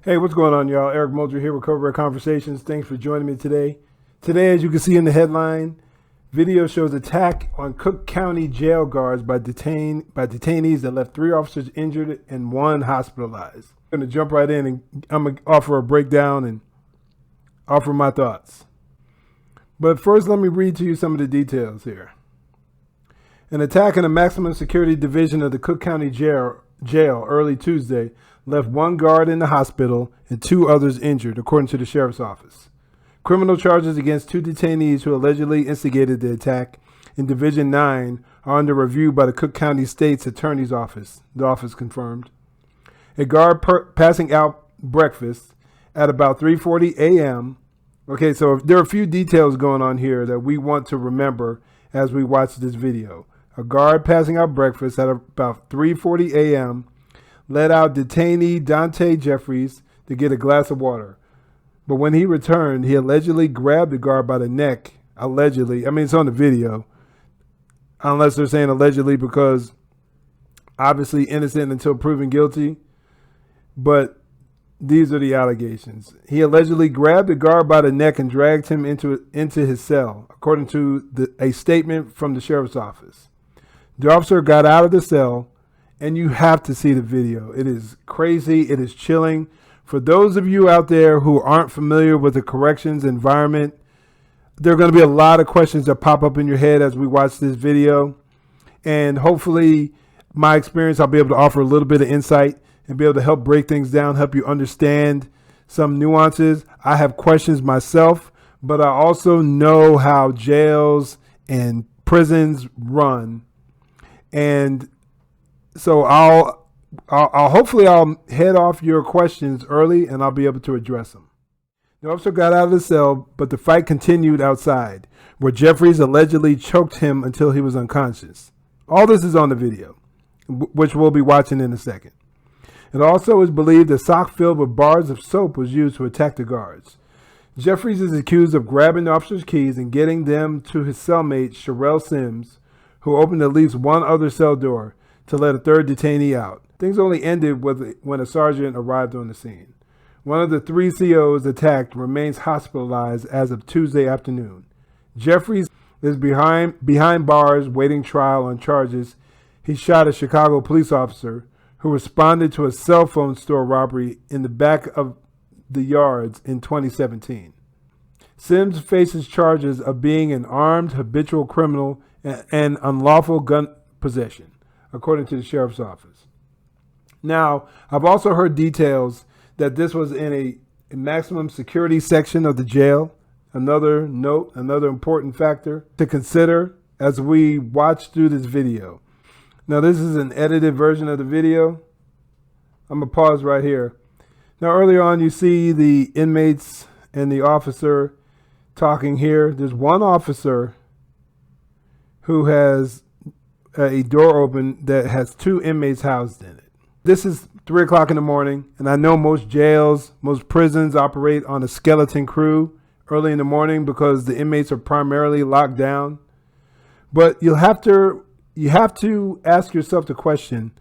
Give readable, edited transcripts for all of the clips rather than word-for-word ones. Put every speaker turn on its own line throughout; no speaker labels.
Hey, what's going on, y'all? Eric Mulder here with Covert Conversations. Thanks for joining me today. Today, as you can see in the headline, video shows attack on Cook County jail guards by detainees that left 3 officers injured and 1 hospitalized. I'm going to jump right in and I'm going to offer a breakdown and offer my thoughts. But first, let me read to you some of the details here. An attack in a maximum security division of the Cook County jail early Tuesday left 1 guard in the hospital and 2 others injured, according to the sheriff's office. Criminal charges against 2 detainees who allegedly instigated the attack in Division 9 are under review by the Cook County State's Attorney's Office, the office confirmed. A guard passing out breakfast at about 3:40 a.m. Okay, so there are a few details going on here that we want to remember as we watch this video. A guard passing out breakfast at about 3:40 a.m. let out detainee Dante Jeffries to get a glass of water. But when he returned, he allegedly grabbed the guard by the neck. Allegedly. I mean, it's on the video. Unless they're saying allegedly because obviously innocent until proven guilty. But these are the allegations. He allegedly grabbed the guard by the neck and dragged him into his cell, according to a statement from the sheriff's office. The officer got out of the cell, and you have to see the video. It is crazy. It is chilling. For those of you out there who aren't familiar with the corrections environment, there are going to be a lot of questions that pop up in your head as we watch this video. And hopefully, my experience, I'll be able to offer a little bit of insight and be able to help break things down, help you understand some nuances. I have questions myself, but I also know how jails and prisons run. And so I'll hopefully head off your questions early and I'll be able to address them. The officer got out of the cell, but the fight continued outside, where Jeffries allegedly choked him until he was unconscious. All this is on the video, which we'll be watching in a second. It also is believed a sock filled with bars of soap was used to attack the guards. Jeffries is accused of grabbing the officer's keys and getting them to his cellmate, Sherelle Sims, who opened at least one other cell door to let a 3rd detainee out. Things only ended when a sergeant arrived on the scene. One of the 3 COs attacked remains hospitalized as of Tuesday afternoon. Jeffries is behind bars waiting trial on charges. He shot a Chicago police officer who responded to a cell phone store robbery in the back of the yards in 2017. Sims faces charges of being an armed habitual criminal and unlawful gun possession, according to the sheriff's office. Now, I've also heard details that this was in a maximum security section of the jail. Another important factor to consider as we watch through this video. Now, this is an edited version of the video. I'm going to pause right here. Now, earlier on, you see the inmates and the officer talking here. There's one officer who has a door open that has 2 inmates housed in it. This is 3 o'clock in the morning, and I know most jails, most prisons operate on a skeleton crew early in the morning because the inmates are primarily locked down. But you have to ask yourself the question,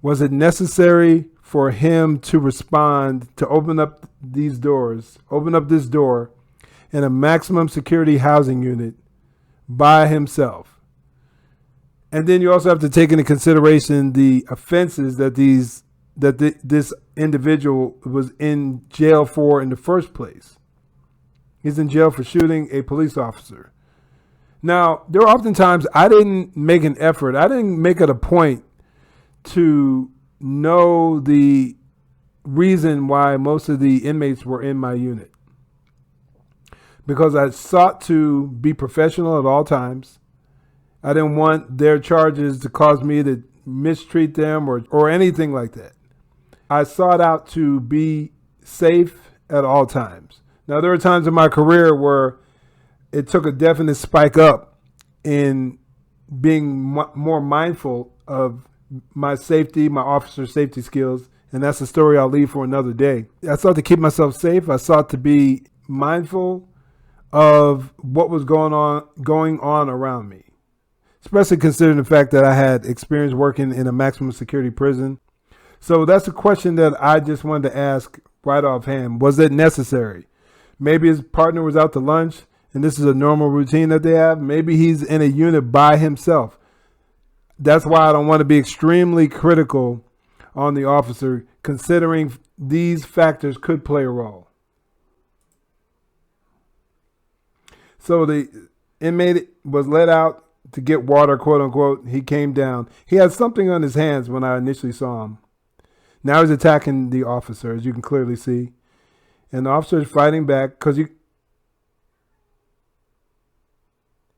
was it necessary for him to respond, to open up this door in a maximum security housing unit by himself? And then you also have to take into consideration the offenses that this individual was in jail for in the first place. He's in jail for shooting a police officer. Now, there are oftentimes I didn't make an effort. I didn't make it a point to know the reason why most of the inmates were in my unit, because I sought to be professional at all times. I didn't want their charges to cause me to mistreat them or anything like that. I sought out to be safe at all times. Now, there are times in my career where it took a definite spike up in being more mindful of my safety, my officer safety skills, and that's a story I'll leave for another day. I sought to keep myself safe. I sought to be mindful of what was going on around me, especially considering the fact that I had experience working in a maximum security prison. So that's a question that I just wanted to ask right offhand. Was it necessary? Maybe his partner was out to lunch and this is a normal routine that they have. Maybe he's in a unit by himself. That's why I don't want to be extremely critical on the officer, considering these factors could play a role. So the inmate was let out to get water, quote unquote. He came down. He had something on his hands when I initially saw him. Now he's attacking the officer, as you can clearly see. And the officer is fighting back because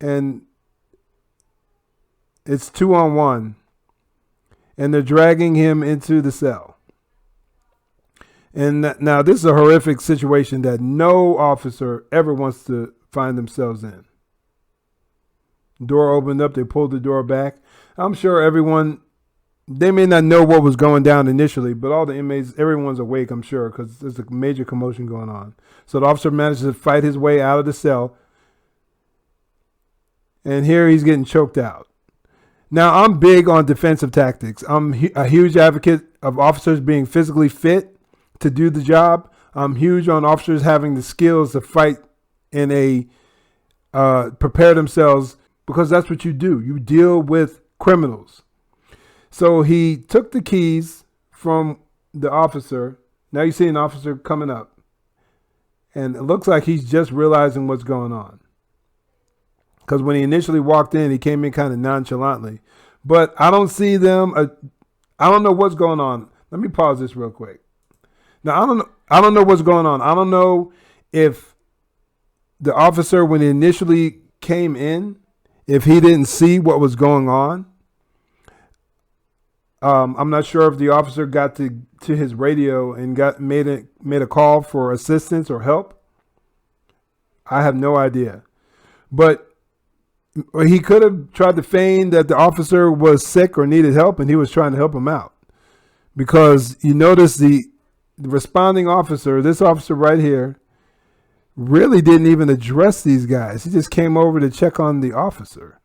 and it's 2-on-1. And they're dragging him into the cell. And now this is a horrific situation that no officer ever wants to find themselves in. Door opened up. They pulled the door back. I'm sure everyone, they may not know what was going down initially, but all the inmates, everyone's awake, I'm sure, because there's a major commotion going on. So the officer manages to fight his way out of the cell. And here he's getting choked out. Now, I'm big on defensive tactics. I'm a huge advocate of officers being physically fit to do the job. I'm huge on officers having the skills to fight in prepare themselves, because that's what you do. You deal with criminals. So he took the keys from the officer. Now you see an officer coming up. And it looks like he's just realizing what's going on. Because when he initially walked in, he came in kind of nonchalantly. But I don't see them. I don't know what's going on. Let me pause this real quick. Now, I don't know what's going on. I don't know if the officer, when he initially came in, if he didn't see what was going on. I'm not sure if the officer got to his radio and made a call for assistance or help. I have no idea. But he could have tried to feign that the officer was sick or needed help, and he was trying to help him out. Because you notice the responding officer, this officer right here, really didn't even address these guys. He just came over to check on the officer.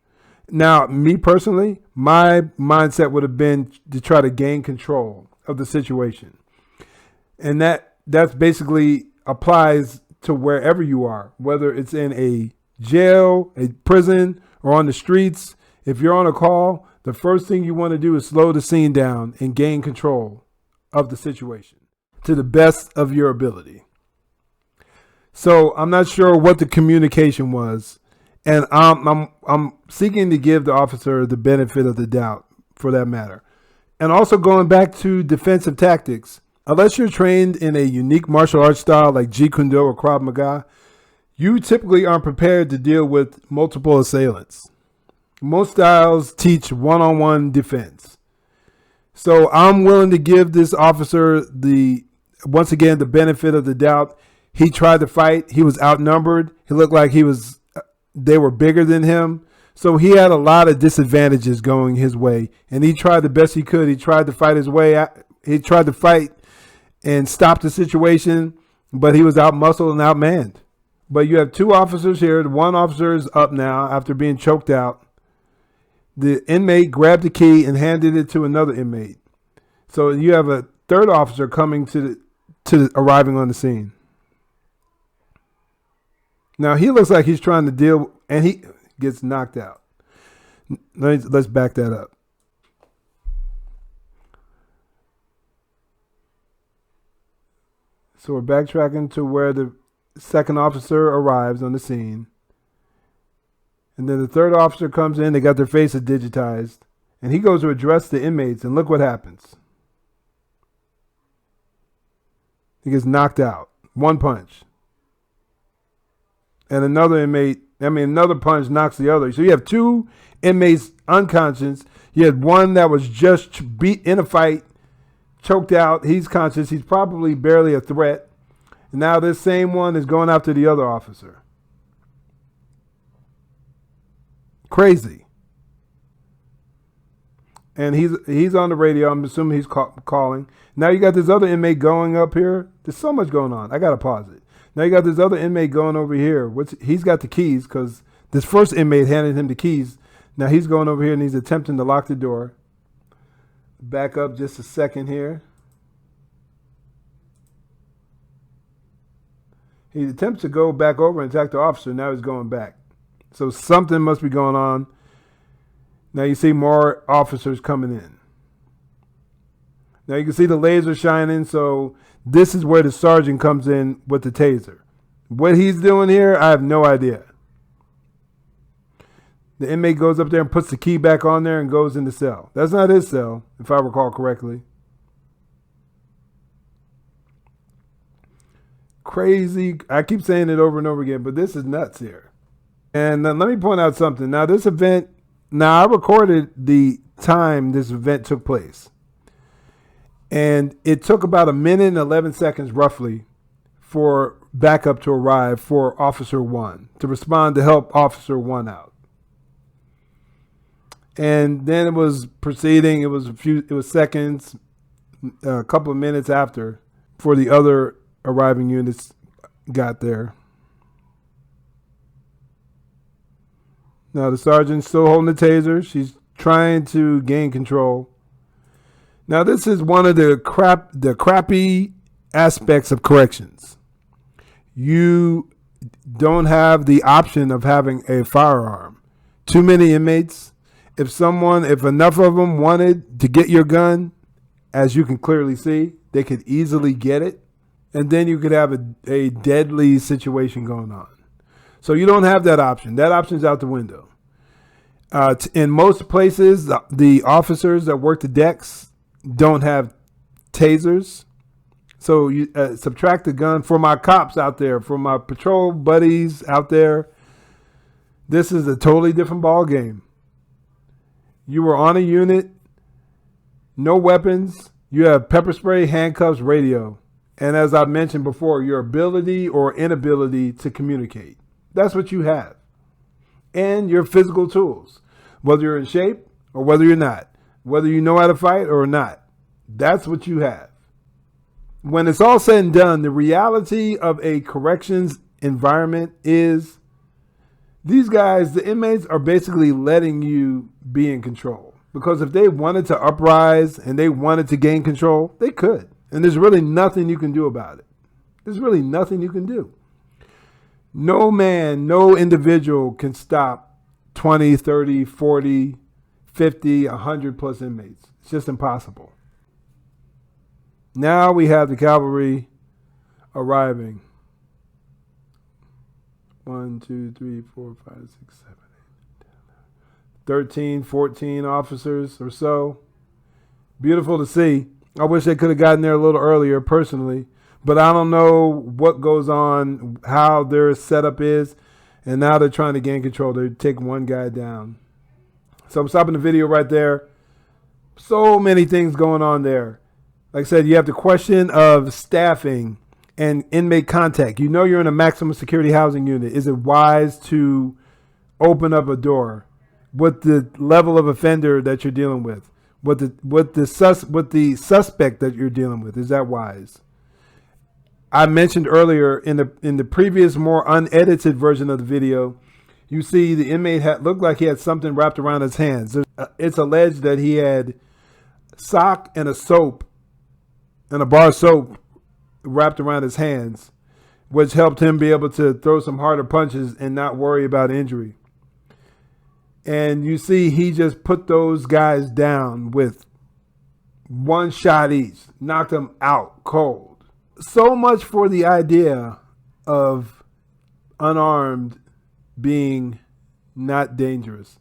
Now, me personally, my mindset would have been to try to gain control of the situation. And that's basically applies to wherever you are, whether it's in a jail, a prison, or on the streets. If you're on a call, the first thing you want to do is slow the scene down and gain control of the situation to the best of your ability. So I'm not sure what the communication was, and I'm seeking to give the officer the benefit of the doubt for that matter. And also going back to defensive tactics, unless you're trained in a unique martial arts style like Jeet Kune Do or Krav Maga, you typically aren't prepared to deal with multiple assailants. Most styles teach one-on-one defense. So I'm willing to give this officer once again, the benefit of the doubt. He tried to fight. He was outnumbered. He looked like they were bigger than him. So he had a lot of disadvantages going his way. And he tried the best he could. He tried to fight his way out. He tried to fight and stop the situation, but he was out-muscled and outmanned. But you have two officers here. One officer is up now after being choked out. The inmate grabbed the key and handed it to another inmate. So you have a third officer coming to arriving on the scene. Now he looks like he's trying to deal, and he gets knocked out. Let's back that up. So we're backtracking to where the second officer arrives on the scene. And then the third officer comes in. They got their faces digitized. And he goes to address the inmates. And look what happens. He gets knocked out. One punch. And another punch knocks the other. So you have two inmates unconscious. You had one that was just beat in a fight, choked out. He's conscious. He's probably barely a threat. And now this same one is going after the other officer. Crazy. And he's on the radio. I'm assuming he's calling. Now you got this other inmate going up here. There's so much going on. I got to pause it. Now you got this other inmate going over here. He's got the keys because this first inmate handed him the keys. Now he's going over here and he's attempting to lock the door. Back up just a second here. He attempts to go back over and attack the officer. Now he's going back. So something must be going on. Now you see more officers coming in. Now you can see the laser shining. So this is where the sergeant comes in with the taser. What he's doing here, I have no idea. The inmate goes up there and puts the key back on there and goes in the cell. That's not his cell, if I recall correctly. Crazy. I keep saying it over and over again, but this is nuts here. And let me point out something. Now, this event, I recorded the time this event took place. And it took about 1minute and 11 seconds roughly for backup to arrive for Officer 1 to respond to help Officer 1 out. And then it was proceeding. It was seconds, a couple of minutes after for the other arriving units got there. Now the sergeant's still holding the taser. She's trying to gain control. Now this is one of the crappy aspects of corrections. You don't have the option of having a firearm. Too many inmates. If enough of them wanted to get your gun, as you can clearly see, they could easily get it. And then you could have a deadly situation going on. So you don't have that option. That option's out the window. In most places, the officers that work the decks don't have tasers. So you subtract the gun. For my cops out there, for my patrol buddies out there, this is a totally different ball game. You were on a unit, no weapons. You have pepper spray, handcuffs, radio. And as I mentioned before, your ability or inability to communicate. That's what you have. And your physical tools, whether you're in shape or whether you're not, whether you know how to fight or not. That's what you have. When it's all said and done, the reality of a corrections environment is these guys, the inmates, are basically letting you be in control. Because if they wanted to uprise and they wanted to gain control, they could. And there's really nothing you can do about it. There's really nothing you can do. No man, no individual can stop 20, 30, 40, 50, 100 plus inmates. It's just impossible. Now we have the cavalry arriving. 1, 2, 3, 4, 5, 6, 7, 8, 10, 13, 14 officers or so. Beautiful to see. I wish they could have gotten there a little earlier personally, but I don't know what goes on, how their setup is, and now they're trying to gain control. They're taking one guy down. So I'm stopping the video right there. So many things going on there. Like I said, you have the question of staffing and inmate contact. You know you're in a maximum security housing unit. Is it wise to open up a door with the level of offender that you're dealing with? With the suspect that you're dealing with, is that wise? I mentioned earlier in the previous, more unedited version of the video, you see the inmate looked like he had something wrapped around his hands. It's alleged that he had sock and a bar of soap wrapped around his hands, which helped him be able to throw some harder punches and not worry about injury. And you see he just put those guys down with one shot each, knocked them out cold. So much for the idea of unarmed being not dangerous.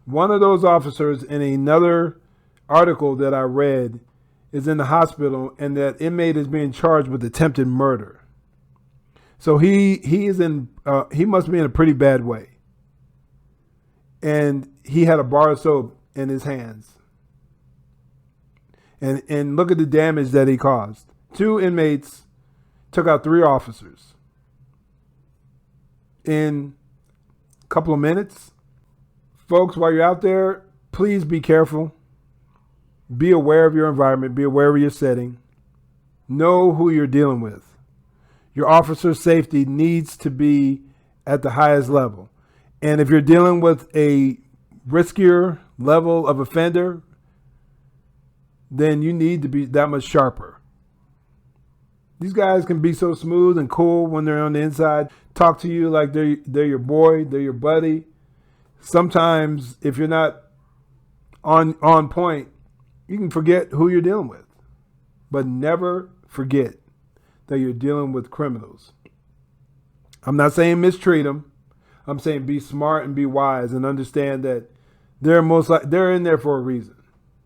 One of those officers in another article that I read is in the hospital, and that inmate is being charged with attempted murder. So he must be in a pretty bad way. And he had a bar of soap in his hands. And look at the damage that he caused. 2 inmates took out 3 officers in a couple of minutes. Folks, while you're out there, please be careful. Be aware of your environment. Be aware of your setting. Know who you're dealing with. Your officer's safety needs to be at the highest level. And if you're dealing with a riskier level of offender, then you need to be that much sharper. These guys can be so smooth and cool when they're on the inside, talk to you like they're your boy, they're your buddy. Sometimes if you're not on point, you can forget who you're dealing with. But never forget that you're dealing with criminals. I'm not saying mistreat them. I'm saying be smart and be wise and understand that they're in there for a reason.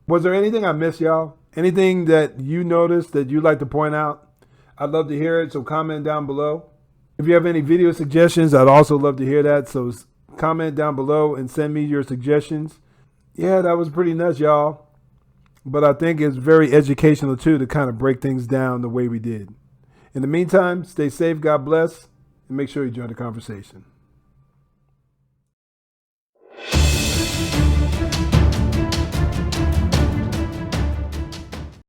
Was there anything I missed, y'all? Anything that you noticed that you'd like to point out? I'd love to hear it, so comment down below. If you have any video suggestions, I'd also love to hear that, so comment down below and send me your suggestions. Yeah, that was pretty nuts, y'all. But I think it's very educational, too, to kind of break things down the way we did. In the meantime, stay safe, God bless, and make sure you join the conversation.